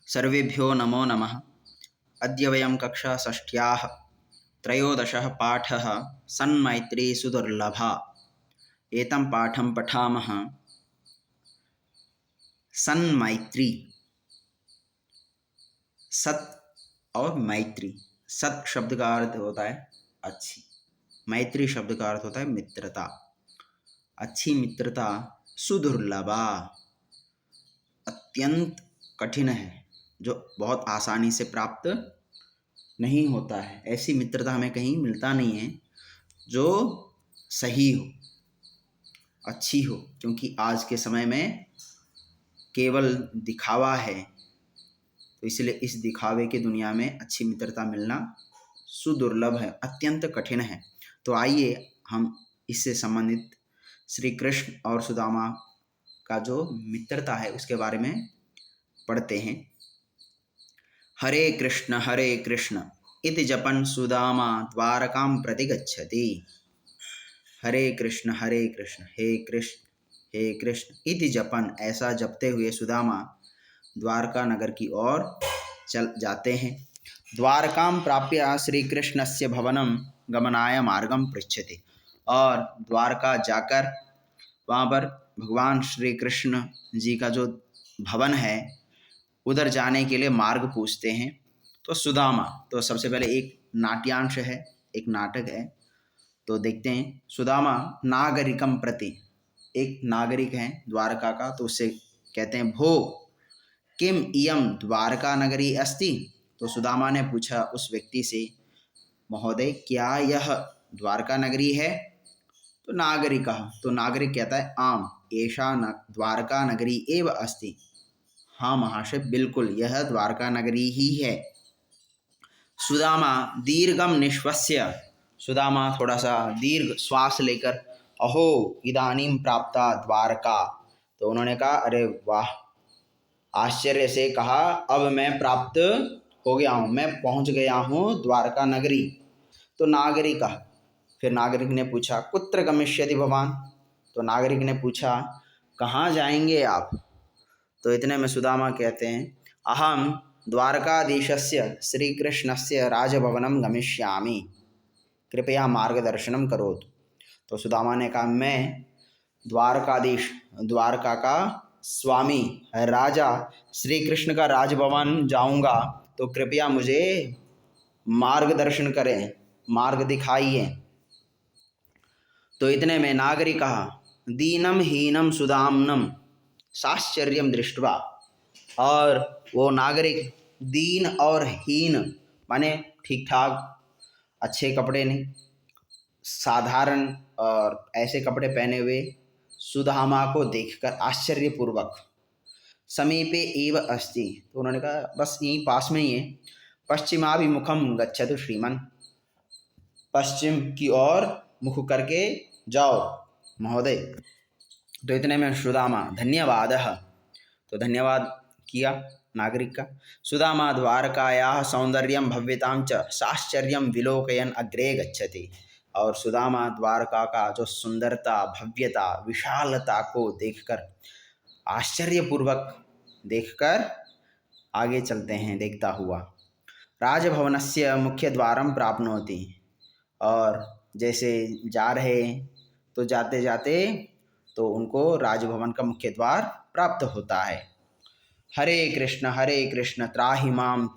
सर्वेभ्यो नमो नमः। अद्य वयं कक्षा षष्ठ्याः त्रयोदशः पाठः सन्मैत्री सुदुर्लभा। एतं पाठं पठामः। सन्मैत्री, सत और मैत्री। सत शब्द का अर्थ होता है अच्छी, मैत्री शब्द का अर्थ होता है मित्रता। अच्छी मित्रता सुदुर्लभा, अत्यंत कठिन है, जो बहुत आसानी से प्राप्त नहीं होता है। ऐसी मित्रता हमें कहीं मिलता नहीं है जो सही हो, अच्छी हो, क्योंकि आज के समय में केवल दिखावा है, तो इसलिए इस दिखावे की दुनिया में अच्छी मित्रता मिलना सुदुर्लभ है, अत्यंत कठिन है। तो आइए हम इससे संबंधित श्री कृष्ण और सुदामा का जो मित्रता है उसके बारे में पढ़ते हैं। हरे कृष्ण इति जपन सुदामा द्वारकां प्रति गच्छति। हरे कृष्ण हे कृष्ण इति जपन, ऐसा जपते हुए सुदामा द्वारका नगर की ओर चल जाते हैं। द्वारकां प्राप्य श्री कृष्णस्य भवनं गमनाय मार्गं पृच्छति, और द्वारका जाकर वहाँ पर भगवान श्री कृष्ण जी का जो भवन है उधर जाने के लिए मार्ग पूछते हैं। तो सुदामा, तो सबसे पहले एक नाट्यांश है, एक नाटक है, तो देखते हैं। सुदामा नागरिकम प्रति, एक नागरिक है द्वारका का, तो उससे कहते हैं भो किम इयम द्वारका नगरी अस्ति। तो सुदामा ने पूछा उस व्यक्ति से, महोदय क्या यह द्वारका नगरी है। तो नागरिक, तो नागरिक कहता है आम एषा द्वारका नगरी एव अस्ति। हाँ महाशय, बिल्कुल यह द्वारका नगरी ही है। सुदामा दीर्घम निश्वस्य, सुदामा थोड़ा सा दीर्घ श्वास लेकर, अहो इदानीं प्राप्ता द्वारका, तो उन्होंने कहा अरे वाह, आश्चर्य से कहा अब मैं प्राप्त हो गया हूँ, मैं पहुँच गया हूँ द्वारका नगरी। तो नागरिक, फिर नागरिक ने पूछा कुत्र गमिष्यति भवान। तो नागरिक ने पूछा कहाँ जाएंगे आप। तो इतने में सुदामा कहते हैं अहम द्वारकाधीशस्य श्रीकृष्णस्य राजभवनं गमिष्यामि, कृपया मार्गदर्शनम करोतु। तो सुदामा ने कहा मैं द्वारकाधीश, द्वारका का स्वामी राजा श्री कृष्ण का राजभवन जाऊंगा, तो कृपया मुझे मार्गदर्शन करें, मार्ग दिखाइए। तो इतने में नागरिक कहा दीनम हीनम सुदाम्नम साश्चर्यम दृष्ट्वा, और वो नागरिक दीन और हीन माने ठीक ठाक, अच्छे कपड़े नहीं, साधारण और ऐसे कपड़े पहने हुए सुदामा को देखकर आश्चर्यपूर्वक, समीपे एव अस्ति, तो उन्होंने कहा बस यहीं पास में ही है, पश्चिमाभिमुखम गच्छतु श्रीमन, पश्चिम की ओर मुख करके जाओ महोदय। तो इतने में सुदामा धन्यवादः, तो धन्यवाद किया नागरिक का। सुदामा द्वारकायाः सौंदर्यं भव्यतां च साश्चर्यं विलोकयन् अग्रे गच्छति, और सुदामा द्वारका का जो सुंदरता, भव्यता, विशालता को देखकर, आश्चर्यपूर्वक देखकर आगे चलते हैं देखता हुआ। राजभवनस्य मुख्य द्वारं प्राप्नोति, और जैसे जा रहे तो जाते जाते तो उनको राजभवन का मुख्य द्वार प्राप्त होता है। हरे कृष्ण त्राहि माम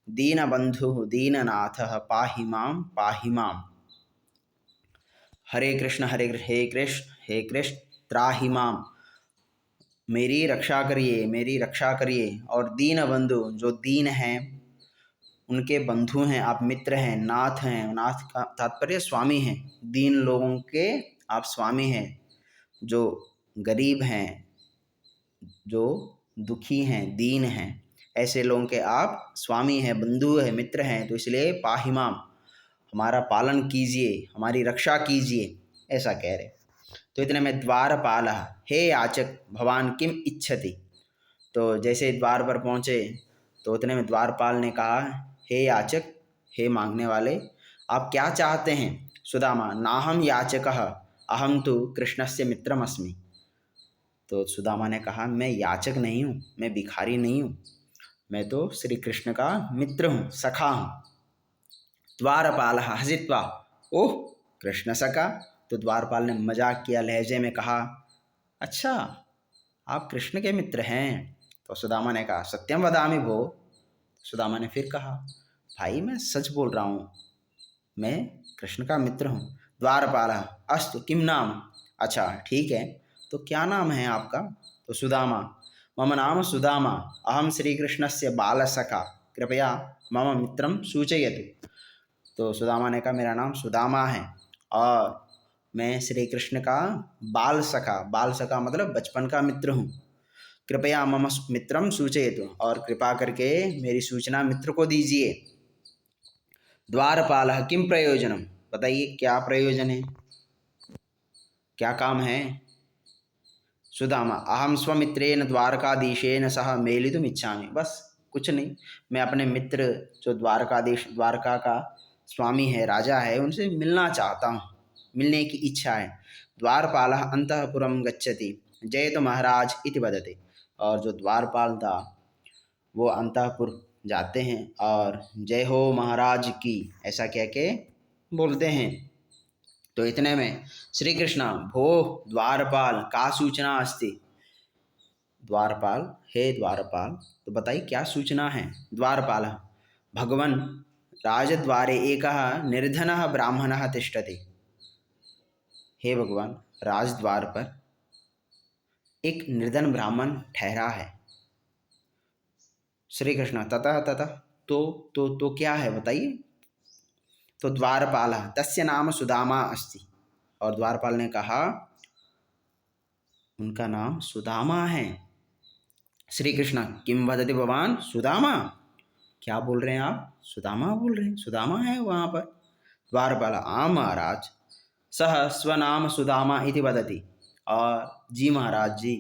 दीनबंधु दीननाथः पाहि माम। हरे कृष्ण हे कृष्ण त्राहि माम, मेरी रक्षा करिए। और दीन बंधु, जो दीन हैं उनके बंधु हैं आप, मित्र हैं, नाथ हैं, नाथ का तात्पर्य स्वामी हैं, दीन लोगों के आप स्वामी हैं, जो गरीब हैं, जो दुखी हैं, दीन हैं, ऐसे लोगों के आप स्वामी हैं, बंधु हैं, मित्र हैं। तो इसलिए पाहिमाम, हमारा पालन कीजिए, हमारी रक्षा कीजिए, ऐसा कह रहे। तो इतने में द्वारपाल, हे याचक भवान किम इच्छति। तो जैसे द्वार पर पहुँचे तो उतने में द्वारपाल ने कहा हे याचक, हे मांगने वाले, आप क्या चाहते हैं। सुदामा नाहम याचकः अहम तो कृष्णस्य मित्रमस्मि। तो सुदामा ने कहा, मैं याचक नहीं हूँ, मैं भिखारी नहीं हूँ, मैं तो श्री कृष्ण का मित्र हूँ, सखा हूँ। द्वारपालः हसित्वा, ओह कृष्ण सखा। तो द्वारपाल ने मजाक किया लहजे में कहा, अच्छा आप कृष्ण के मित्र हैं। तो सुदामा ने कहा, सत्यम वदामि भो। सुदामा ने फिर कहा, भाई मैं सच बोल रहा हूँ, मैं कृष्ण का मित्र हूँ। द्वारपालः अस्तु किम नाम, अच्छा ठीक है, तो क्या नाम है आपका। तो सुदामा, मम नाम सुदामा, अहम श्री कृष्णस्य बालसखा, कृपया मम मित्रम सूचयतु। तो सुदामा ने कहा, मेरा नाम सुदामा है और मैं श्री कृष्ण का बाल सखा मतलब बचपन का मित्र हूँ। कृपया मम मित्रम सूचयतु, और कृपा करके मेरी सूचना मित्र को दीजिए। द्वारपालः किम प्रयोजनम, बताइए क्या प्रयोजन है, क्या काम है। सुदामा, अहम स्वमित्रेण द्वारकाधीशेन सह मेलितुम इच्छामि, बस कुछ नहीं, मैं अपने मित्र जो द्वारकाधीश, द्वारका का स्वामी है, राजा है, उनसे मिलना चाहता हूँ, मिलने की इच्छा है। द्वारपालः अंतःपुरम गच्छति जयतु महाराज इति वदति, और जो द्वारपाल था वो अंतःपुर जाते हैं और जय हो महाराज की ऐसा कह के बोलते हैं। तो इतने में श्री कृष्ण, भो द्वारपाल का सूचना अस्ति। द्वारपाल, हे द्वारपाल, तो बताइए क्या सूचना है। द्वारपाल, भगवन् राजद्वारे एकः निर्धनः ब्राह्मणः तिष्ठति। हे भगवान, राजद्वार पर एक निर्धन ब्राह्मण ठहरा है। श्री कृष्ण, ततः ततः, तो क्या है बताइए। तो द्वारपाल, तस्य नाम सुदामा अस्ति, और द्वारपाल ने कहा उनका नाम सुदामा है। श्री कृष्ण, किम वदति भवान, सुदामा, क्या बोल रहे हैं आप, सुदामा बोल रहे हैं, सुदामा है वहाँ पर। द्वारपाल, आम महाराज, सह स्वनाम सुदामा इति वदति, और जी महाराज जी,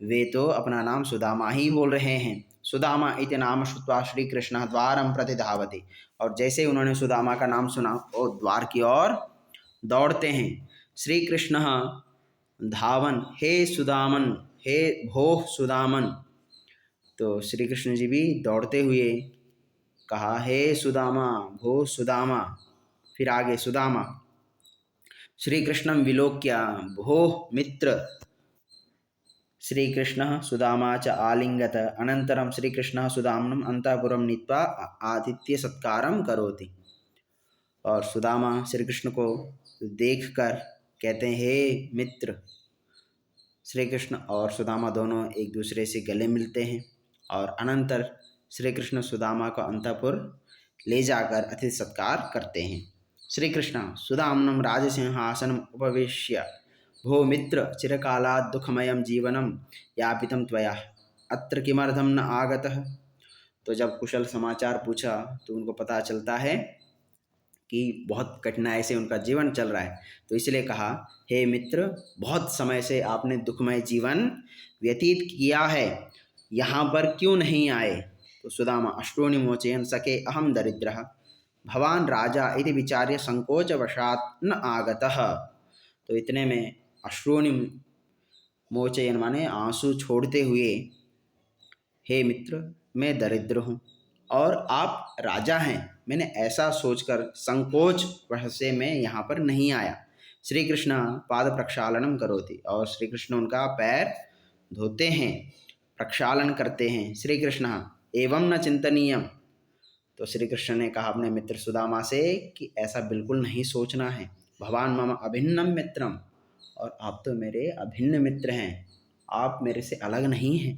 वे तो अपना नाम सुदामा ही बोल रहे हैं। सुदामा इति नाम श्रुत्वा श्री कृष्ण द्वारम प्रति धावति, और जैसे उन्होंने सुदामा का नाम सुना वो द्वार की ओर दौड़ते हैं। श्री कृष्ण धावन, हे सुदामन, हे भोः सुदामन। तो श्री कृष्ण जी भी दौड़ते हुए कहा, हे सुदामा, भो सुदामा। फिर आगे सुदामा, श्री कृष्णं विलोक्य भोः मित्र। श्रीकृष्णः सुदामा च आलिंगत, अनंतरम श्रीकृष्णः सुदामनम् अंतःपुरं नीत्वा आतिथ्य सत्कारं करोति। और सुदामा श्री कृष्ण को देखकर कहते हैं, हे मित्र। श्री कृष्ण और सुदामा दोनों एक दूसरे से गले मिलते हैं और अनंतर श्री कृष्ण सुदामा को अंतःपुर ले जाकर अतिथि सत्कार करते हैं। श्री कृष्ण सुदामनं राजसिंहासनम उपवेश्य, भो मित्र, चिरकालात् दुःखमयं जीवनं यापितं त्वया, अत्र किमर्थं न आगतः। तो जब कुशल समाचार पूछा तो उनको पता चलता है कि बहुत कठिनाई से उनका जीवन चल रहा है, तो इसलिए कहा, हे मित्र, बहुत समय से आपने दुखमय जीवन व्यतीत किया है, यहाँ पर क्यों नहीं आए। तो सुदामा, अश्रूणि मोचयन् सखे अहम दरिद्रः, भवान राजा इति विचार्य संकोचवशात् न आगतः। तो इतने में अश्रूणि मोचयन माने आंसू छोड़ते हुए, हे मित्र, मैं दरिद्र हूँ और आप राजा हैं, मैंने ऐसा सोचकर संकोच वश से मैं यहाँ पर नहीं आया। श्री कृष्ण पाद प्रक्षालनम करोति, और श्री कृष्ण उनका पैर धोते हैं, प्रक्षालन करते हैं। श्री कृष्ण एवं न चिंतनीयम। तो श्री कृष्ण ने कहा अपने मित्र सुदामा से कि ऐसा बिल्कुल नहीं सोचना है। भगवान मम अभिन्नम मित्रम, और आप तो मेरे अभिन्न मित्र हैं, आप मेरे से अलग नहीं हैं।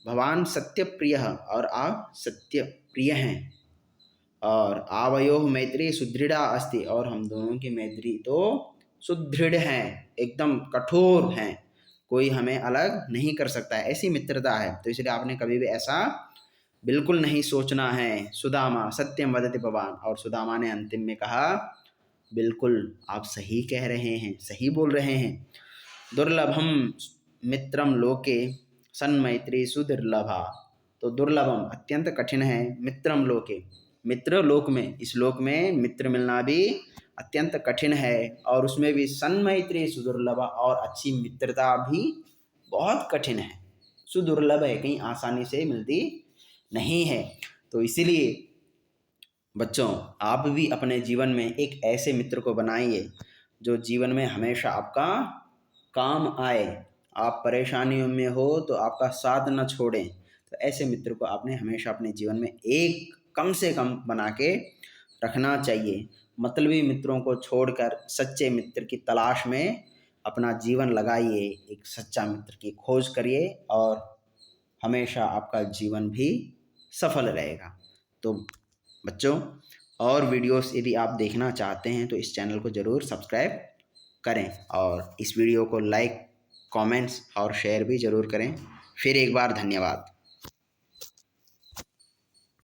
भगवान सत्य प्रिय, और आप सत्य प्रिय हैं। और आवयोः मैत्री सुदृढ़ा अस्ति, और हम दोनों की मैत्री तो सुदृढ़ है, एकदम कठोर हैं, कोई हमें अलग नहीं कर सकता है, ऐसी मित्रता है। तो इसलिए आपने कभी भी ऐसा बिल्कुल नहीं सोचना है। सुदामा सत्यम वदति भवान, और सुदामा ने अंतिम में कहा, बिल्कुल आप सही कह रहे हैं, सही बोल रहे हैं। दुर्लभम मित्रम लोके सन्मैत्री सुदुर्लभा। तो दुर्लभम अत्यंत कठिन है, मित्रम लोके मित्र लोक में, इस लोक में मित्र मिलना भी अत्यंत कठिन है, और उसमें भी सन्मैत्री सुदुर्लभा, और अच्छी मित्रता भी बहुत कठिन है, सुदुर्लभ है, कहीं आसानी से मिलती नहीं है। तो इसीलिए बच्चों, आप भी अपने जीवन में एक ऐसे मित्र को बनाइए जो जीवन में हमेशा आपका काम आए। आप परेशानियों में हो तो आपका साथ न छोड़ें। तो ऐसे मित्र को आपने हमेशा अपने जीवन में एक कम से कम बना के रखना चाहिए। मतलबी मित्रों को छोड़कर सच्चे मित्र की तलाश में अपना जीवन लगाइए, एक सच्चा मित्र की खोज करिए और हमेशा आपका जीवन भी सफल रहेगा। तो बच्चों, और वीडियोस यदि आप देखना चाहते हैं तो इस चैनल को ज़रूर सब्सक्राइब करें और इस वीडियो को लाइक, कमेंट्स और शेयर भी ज़रूर करें। फिर एक बार धन्यवाद।